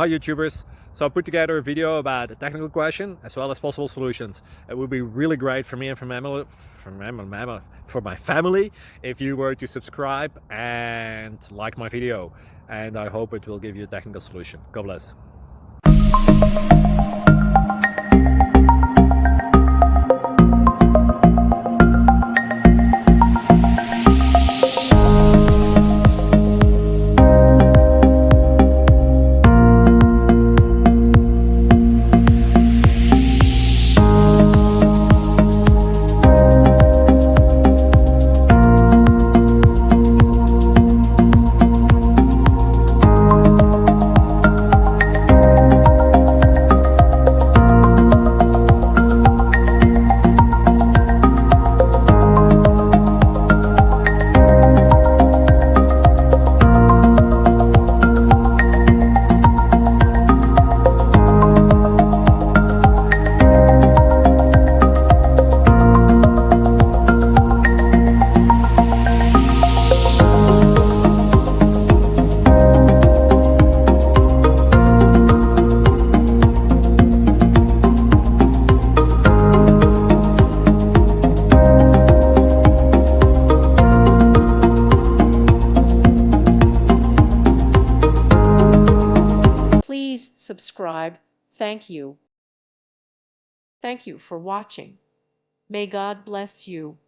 Hi YouTubers! So I put together a video about a technical question as well as possible solutions. It would be really great for me and for my family if you were to subscribe and like my video, and I hope it will give you a technical solution. God bless. Please subscribe. Thank you. Thank you for watching. May God bless you.